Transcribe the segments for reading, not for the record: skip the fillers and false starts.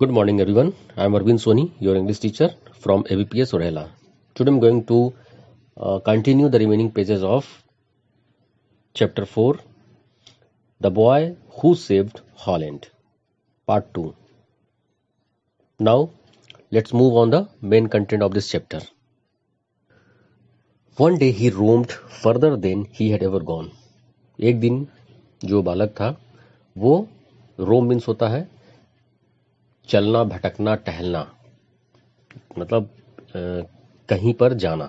Good morning, everyone. I am Arvind Soni, your English teacher from ABPS Orela. Today I am going to continue the remaining pages of Chapter 4, The Boy Who Saved Holland, Part 2. Now, let's move on the main content of this chapter. One day he roamed further than he had ever gone. एक दिन जो बालक था वो रोम means होता है चलना, भटकना, टहलना, मतलब कहीं पर जाना.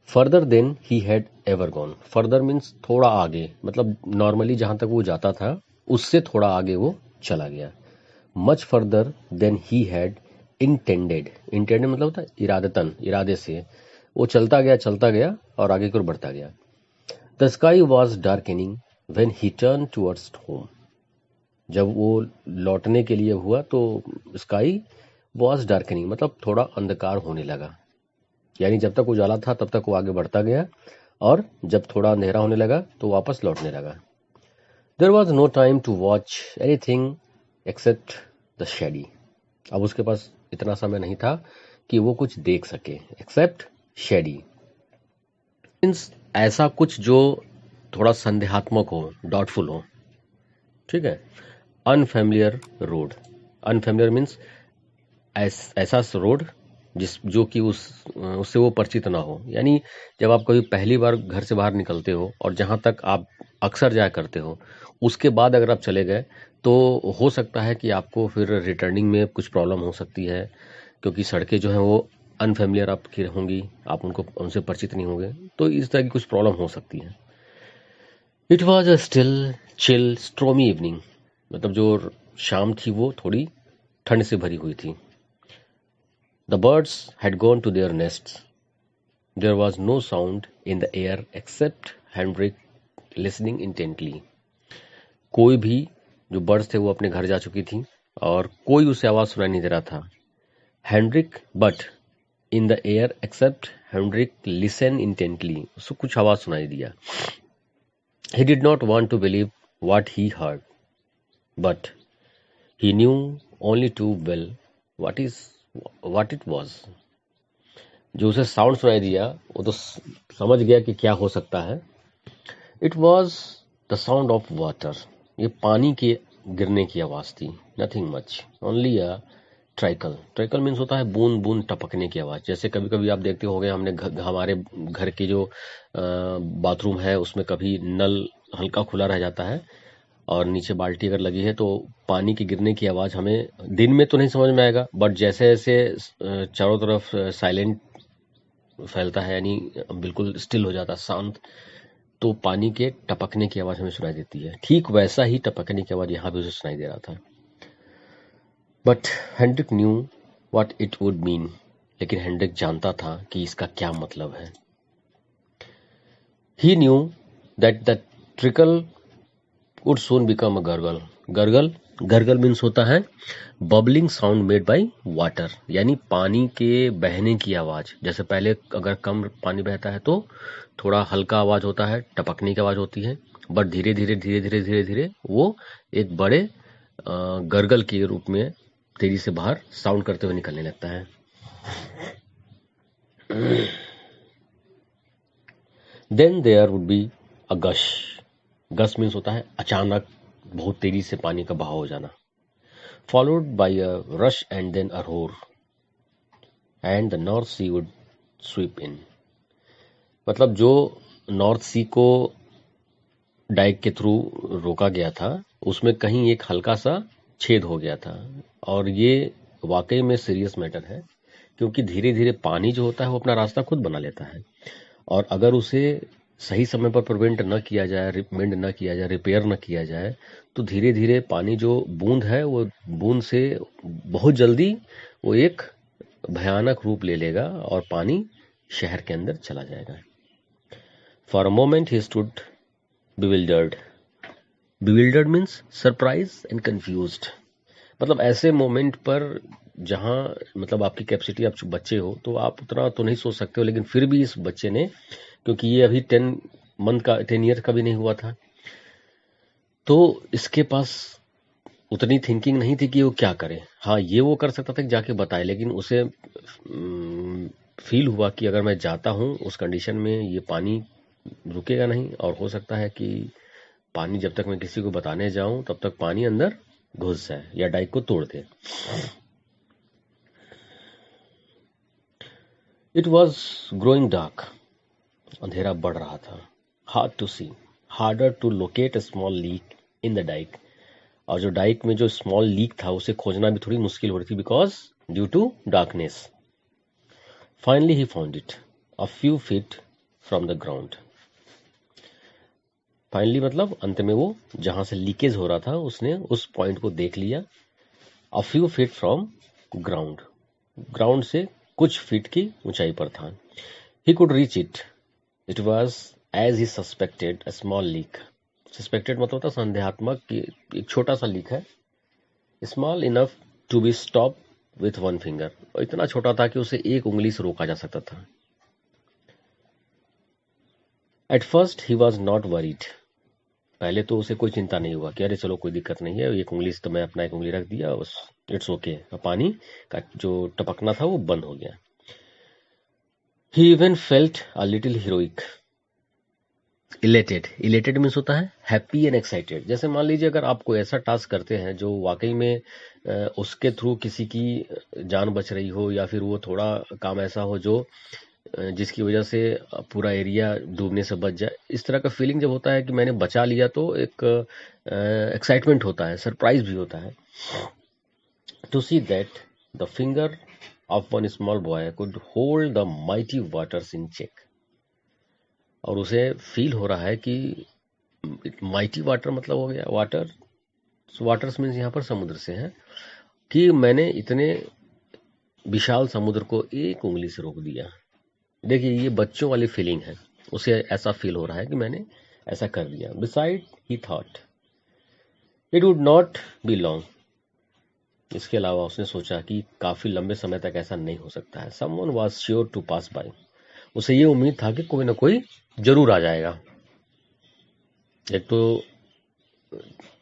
Further than he had ever gone. Further means थोड़ा आगे, मतलब नॉर्मली जहां तक वो जाता था उससे थोड़ा आगे वो चला गया. Much further than he had intended. Intended मतलब होता है इरादतन, इरादे से वो चलता गया और आगे की ओर बढ़ता गया. The sky was darkening when he turn towards home. जब वो लौटने के लिए हुआ तो स्काई वॉज डार्कनिंग मतलब थोड़ा अंधकार होने लगा. यानी जब तक उजाला था तब तक वो आगे बढ़ता गया और जब थोड़ा अंधेरा होने लगा तो वापस लौटने लगा. There was no time to watch anything except the shady. अब उसके पास इतना समय नहीं था कि वो कुछ देख सके एक्सेप्ट शेडी मीन्स ऐसा कुछ जो थोड़ा संदेहात्मक हो, डाउटफुल हो. ठीक है. Unfamiliar road. अनफेमिलियर मीन्स ऐसा रोड जो कि उससे वो परिचित ना हो. यानी जब आप कभी पहली बार घर से बाहर निकलते हो और जहां तक आप अक्सर जाया करते हो उसके बाद अगर आप चले गए तो हो सकता है कि आपको फिर रिटर्निंग में कुछ प्रॉब्लम हो सकती है, क्योंकि सड़कें जो हैं वो अनफेमिलियर आपकी होंगी, आप उनसे परिचित नहीं होंगे, तो इस तरह की कुछ प्रॉब्लम हो सकती है. It was a still chill stormy evening. मतलब जो शाम थी वो थोड़ी ठंड से भरी हुई थी. The birds had gone to their nests. There was no sound in the air except Hendrik listening intently. कोई भी जो बर्ड्स थे वो अपने घर जा चुकी थी और कोई उसे आवाज सुनाई नहीं दे रहा था. Henrik but in the air except Henrik listen intently. उसको कुछ आवाज सुनाई दिया. He did not want to believe what he heard, but he knew only too well what it was. जो उसे साउंड सुनाई दिया वो तो समझ गया कि क्या हो सकता है. It was the sound of water. ये पानी के गिरने की आवाज थी. Nothing much, only a trickle. Trickle means होता है बूंद बूंद टपकने की आवाज. जैसे कभी कभी आप देखते होंगे हमने हमारे घर के जो बाथरूम है उसमें कभी नल हल्का खुला रह जाता है और नीचे बाल्टी अगर लगी है तो पानी के गिरने की आवाज हमें दिन में तो नहीं समझ में आएगा, बट जैसे जैसे चारों तरफ साइलेंट फैलता है, यानी बिल्कुल स्टिल हो जाता, शांत, तो पानी के टपकने की आवाज हमें सुनाई देती है. ठीक वैसा ही टपकने की आवाज यहां भी उसे सुनाई दे रहा था. But Henrik knew what it would mean. लेकिन हेनरिक जानता था कि इसका क्या मतलब है. He knew that the trickle would soon become a gurgle. Gurgle means होता है bubbling sound made by water, यानी पानी के बहने की आवाज. जैसे पहले अगर कम पानी बहता है तो थोड़ा हल्का आवाज होता है, टपकने की आवाज होती है, बट धीरे धीरे वो एक बड़े गरगल के रूप में तेजी से बाहर साउंड करते हुए निकलने लगता है. Then there would be a gush. Gush means होता है अचानक बहुत तेजी से पानी का बहाव हो जाना. Followed by a rush and then a roar and the north sea would sweep in. मतलब जो नॉर्थ सी को डाइक के थ्रू रोका गया था उसमें कहीं एक हल्का सा छेद हो गया था. और ये वाकई में सीरियस मैटर है, क्योंकि धीरे धीरे पानी जो होता है वो अपना रास्ता खुद बना लेता है, और अगर उसे सही समय पर प्रिवेंट न किया जाए, मेंड न किया जाए, रिपेयर न किया जाए, तो धीरे धीरे पानी जो बूंद है वो बूंद से बहुत जल्दी वो एक भयानक रूप ले लेगा और पानी शहर के अंदर चला जाएगा. For a moment he stood bewildered. bewildered means surprise and confused. मतलब ऐसे मोमेंट पर जहां मतलब आपकी कैपेसिटी, आप बच्चे हो तो आप उतना तो नहीं सोच सकते हो, लेकिन फिर भी इस बच्चे ने, क्योंकि ये अभी 10 ईयर का भी नहीं हुआ था, तो इसके पास उतनी थिंकिंग नहीं थी कि वो क्या करे। हाँ, ये वो कर सकता था कि जाके बताए, लेकिन उसे फील हुआ कि अगर मैं जाता हूँ उस कंडीशन में ये पानी रुकेगा नहीं, और हो सकता है कि पानी जब तक मैं किसी को बताने जाऊं तब तक पानी अंदर घुस जाए या डाइक को तोड़ दे। इट वॉज ग्रोइंग डार्क, अंधेरा बढ़ रहा था। Hard to see, harder to locate a small leak in the dyke, और जो डाइक में जो स्मॉल लीक था उसे खोजना भी थोड़ी मुश्किल हो रही थी, because due to darkness. Finally he found it a few feet from the ground. Finally मतलब अंत में वो जहां से लीकेज हो रहा था उसने उस पॉइंट को देख लिया। A few feet from ground, ground से कुछ फीट की ऊंचाई पर था। He could reach it, it was as he suspected a small leak. Suspected मतलब था संदेहात्मक कि एक छोटा सा लीक है। Small enough to be stop with one finger, और इतना छोटा था कि उसे एक उंगली से रोका जा सकता था। At first he was not worried, पहले तो उसे कोई चिंता नहीं हुआ कि अरे चलो कोई दिक्कत नहीं है, एक उंगली से तो मैं अपना एक उंगली रख दिया, बस इट्स ओके। पानी का जो टपकना था वो बंद हो गया। He even felt a little heroic, elated, elated means होता है हैप्पी एंड एक्साइटेड। जैसे मान लीजिए अगर आप कोई ऐसा टास्क करते हैं जो वाकई में उसके थ्रू किसी की जान बच रही हो, या फिर वो थोड़ा काम ऐसा हो जो जिसकी वजह से पूरा एरिया डूबने से बच जाए, इस तरह का फीलिंग जब होता है कि मैंने बचा लिया, तो एक एक्साइटमेंट होता है, सरप्राइज भी होता है। To see that the finger of one small boy could hold the mighty waters in check, और उसे फील हो रहा है कि माइटी वाटर मतलब हो गया वाटर, वाटर्स मीन्स यहाँ पर समुद्र से है, कि मैंने इतने विशाल समुद्र को एक उंगली से रोक दिया। देखिए ये बच्चों वाली फीलिंग है, उसे ऐसा फील हो रहा है कि मैंने ऐसा कर दिया। Beside he thought it would not be long, इसके अलावा उसने सोचा कि काफी लंबे समय तक ऐसा नहीं हो सकता है। Someone was sure to pass by, उसे ये उम्मीद था कि कोई ना कोई जरूर आ जाएगा। एक तो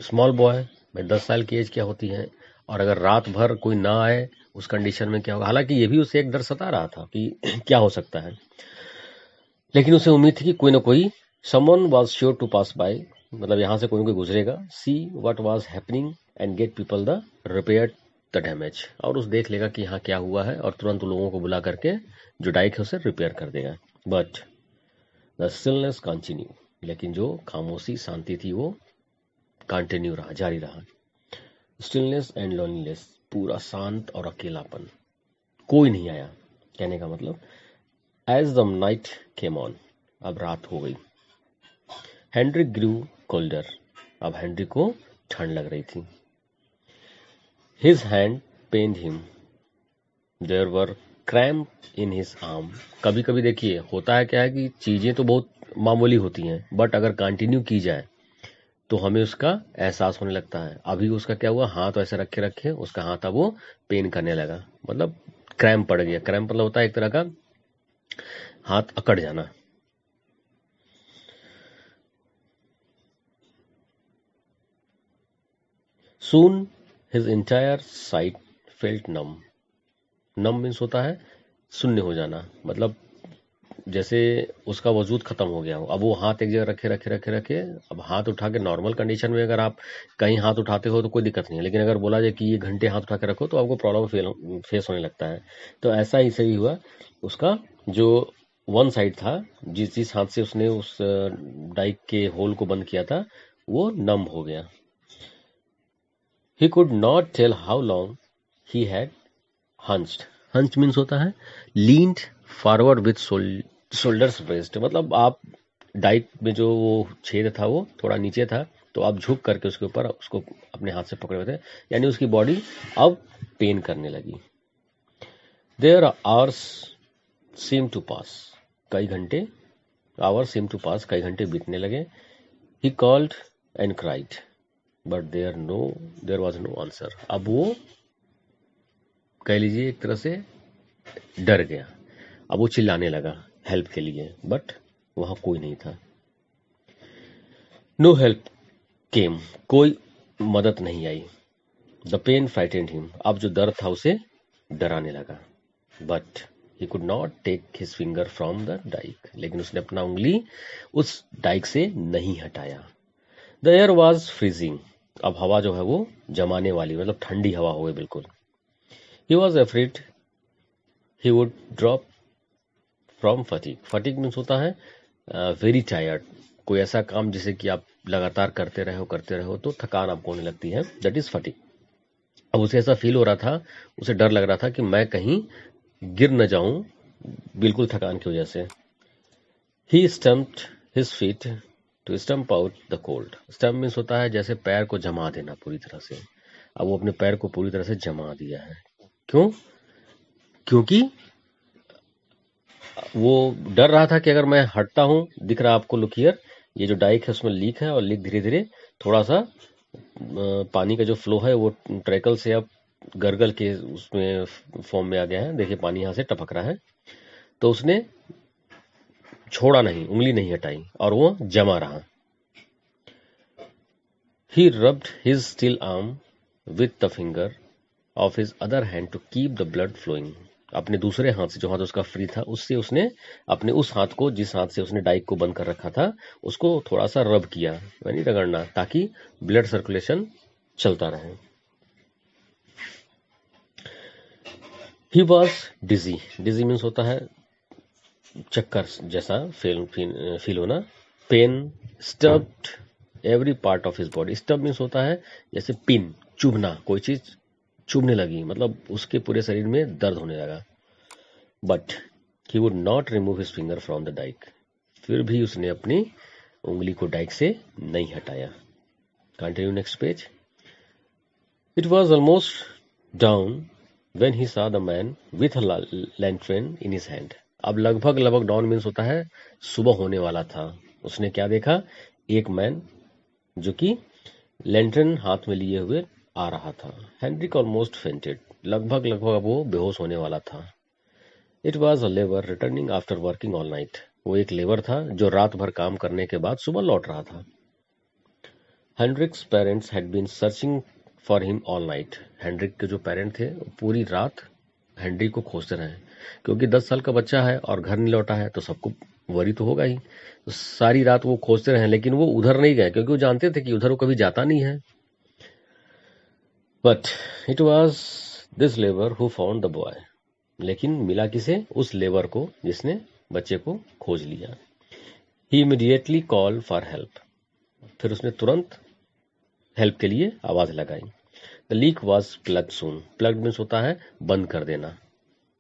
स्मॉल बॉय भाई 10 साल की एज क्या होती है, और अगर रात भर कोई ना आए उस कंडीशन में क्या होगा। हालांकि ये भी उसे एक डर सता रहा था कि क्या हो सकता है, लेकिन उसे उम्मीद थी कि कोई ना कोई, someone was sure to pass by मतलब यहां से कोई ना कोई गुजरेगा, see what was happening and get people the repair the damage, और उस देख लेगा कि यहाँ क्या हुआ है और तुरंत लोगों को बुला करके जो डाइक है उसे रिपेयर कर देगा। बट द स्टिलनेस कंटिन्यू, लेकिन जो खामोशी शांति थी वो कंटिन्यू रहा, जारी रहा। स्टिलनेस एंड लोनलीनेस, पूरा शांत और अकेलापन, कोई नहीं आया। कहने का मतलब as the night came on, अब रात हो गई। हेनरी ग्रू कोल्डर, अब हेनरी को ठंड लग रही थी। His hand pained him, there were cramp in his arm. कभी कभी देखिए होता है क्या है कि चीजें तो बहुत मामूली होती हैं, बट अगर कंटिन्यू की जाए तो हमें उसका एहसास होने लगता है। अभी उसका क्या हुआ, हाथ ऐसे रखे रखे उसका हाथ अब वो पेन करने लगा, मतलब क्रैम्प पड़ गया। क्रैम्प मतलब होता है एक तरह का हाथ अकड़ जाना। Soon his entire sight felt numb. नम मीन्स होता है शून्य हो जाना, मतलब जैसे उसका वजूद खत्म हो गया हो। अब वो हाथ एक जगह रखे रखे रखे रखे, अब हाथ उठा के नॉर्मल कंडीशन में अगर आप कहीं हाथ उठाते हो तो कोई दिक्कत नहीं है, लेकिन अगर बोला जाए कि ये घंटे हाथ उठा के रखो तो आपको प्रॉब्लम फेस होने लगता है। तो ऐसा ही सही हुआ, उसका जो वन साइड था, जिस जिस हाथ से उसने उस डाइक के होल को बंद किया था, वो नम हो गया। He could not tell how long he had hunched. Hunch means होता है leaned forward with shoulders raised, मतलब आप डाइक में जो वो छेद था वो थोड़ा नीचे था, तो आप झुक करके उसके ऊपर उसको अपने हाथ से पकड़े हुए थे, यानी उसकी बॉडी अब पेन करने लगी। Their hours seemed to pass, कई घंटे, hours seemed to pass, कई घंटे बीतने लगे। He called and cried, but there was no answer. अब वो कह लीजिए एक तरह से डर गया, अब वो चिल्लाने लगा हेल्प के लिए, बट वहां कोई नहीं था। नो हेल्प केम, कोई मदद नहीं आई। द पेन फ्राइटेंड हिम, अब जो दर्द था उसे डराने लगा। But he could not take his finger from the dyke, लेकिन उसने अपना उंगली उस डाइक से नहीं हटाया। द एयर वॉज फ्रीजिंग, अब हवा जो है वो जमाने वाली, मतलब ठंडी हवा हो गई बिल्कुल। He was afraid he would drop from fatigue, fatigue means होता है वेरी टायर्ड, कोई ऐसा काम जिसे कि आप लगातार करते रहो तो थकान आपको होने लगती है, दैट इज फटीग। अब उसे ऐसा फील हो रहा था, उसे डर लग रहा था कि मैं कहीं गिर न जाऊं बिल्कुल थकान की वजह से। He stamped his feet to stamp out the cold, stamp means होता है जैसे पैर को जमा देना पूरी तरह से। अब वो अपने पैर को पूरी तरह से जमा दिया है, क्यों? क्योंकि वो डर रहा था कि अगर मैं हटता हूं, दिख रहा आपको, लुक हियर, ये जो डाइक है उसमें लीक है, और लीक धीरे धीरे थोड़ा सा पानी का जो फ्लो है वो ट्रैकल से अब गरगल के उसमें फॉर्म में आ गया है, देखिए पानी यहां से टपक रहा है। तो उसने छोड़ा नहीं, उंगली नहीं हटाई, और वो जमा रहा। He rubbed his still arm with the finger of his other hand to keep the blood flowing, अपने दूसरे हाथ से, जो हाथ उसका फ्री था, उससे उसने अपने उस हाथ को, जिस हाथ से उसने डाइक को बंद कर रखा था, उसको थोड़ा सा रब किया, यानी रगड़ना, ताकि ब्लड सर्कुलेशन चलता रहे। He was digi, digi means होता है चक्कर जैसा फील होना। Pain stabbed every part of his body, stab means होता है जैसे पिन, चुभना, कोई चीज चुभने लगी, मतलब उसके पूरे शरीर में दर्द होने लगा। But he would not remove his finger from the dyke, फिर भी उसने अपनी उंगली को डाइक से नहीं हटाया। Continue next page. It was almost down when he saw the man with a lantern in his hand, अब लगभग डाउन मीन्स होता है सुबह होने वाला था। उसने क्या देखा? एक मैन जो कि लैंटर्न हाथ में लिए हुए आ रहा था। हेनरिक ऑलमोस्ट फेंटेड, लगभग वो बेहोश होने वाला था। It was a labour returning after working all night, वो एक लेबर था जो रात भर काम करने के बाद सुबह लौट रहा था। Henrik's parents had been searching for him all night, Henrik के जो पेरेंट थे पूरी रात हेनरी को खोजते रहे, क्योंकि 10 साल का बच्चा है और घर नहीं लौटा है तो सबको वरी तो होगा ही। तो सारी रात वो खोजते रहे, लेकिन वो उधर नहीं गए, क्योंकि वो जानते थे कि उधर वो कभी जाता नहीं है। But it was this labour who found the boy, लेकिन मिला किसे? उस लेबर को जिसने बच्चे को खोज लिया। ही इमीडिएटली कॉल फॉर हेल्प, फिर उसने तुरंत हेल्प के लिए आवाज लगाई। The leak was plug soon, plug means होता है बंद कर देना,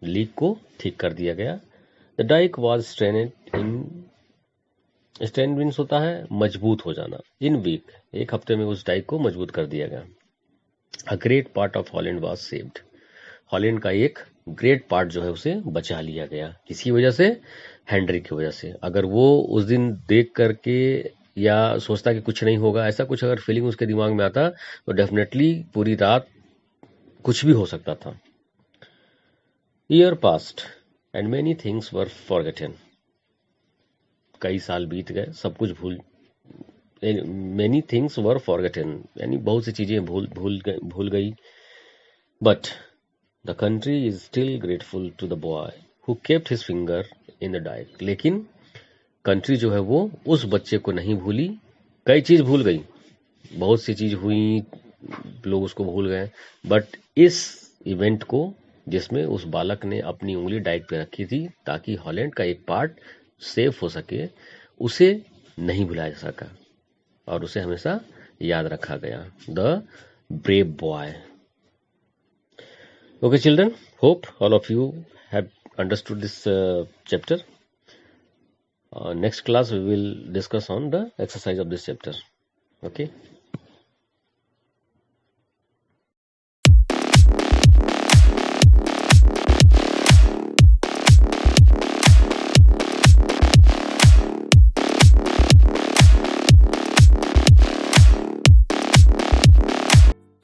लीक को ठीक कर दिया गया। The dyke was strengthened in, strengthened means होता है मजबूत हो जाना, इन वीक, एक हफ्ते में उस डाइक को मजबूत कर दिया गया। A great part of Holland was saved, Holland का एक ग्रेट पार्ट जो है उसे बचा लिया गया, किसी वजह से? हेनरी की वजह से। अगर वो उस दिन देख करके या सोचता कि कुछ नहीं होगा, ऐसा कुछ अगर फीलिंग उसके दिमाग में आता तो डेफिनेटली पूरी रात कुछ भी हो सकता था। Year past and many things were forgotten, कई साल बीत गए, सब कुछ मेनी थिंग्स वर फॉरगेटन, यानी बहुत सी चीजें भूल गई। But the country is still grateful to the boy who kept his finger in the dyke, लेकिन कंट्री जो है वो उस बच्चे को नहीं भूली। कई चीज भूल गई, बहुत सी चीज हुई, लोग उसको भूल गए, बट इस इवेंट को, जिसमें उस बालक ने अपनी उंगली डाइक पे रखी थी ताकि हॉलैंड का एक पार्ट सेफ हो सके, उसे नहीं भुलाया जा सका और उसे हमेशा याद रखा गया। The brave boy. Okay, children, hope all of you have understood this chapter. Next class we will discuss on the exercise of this chapter. Okay.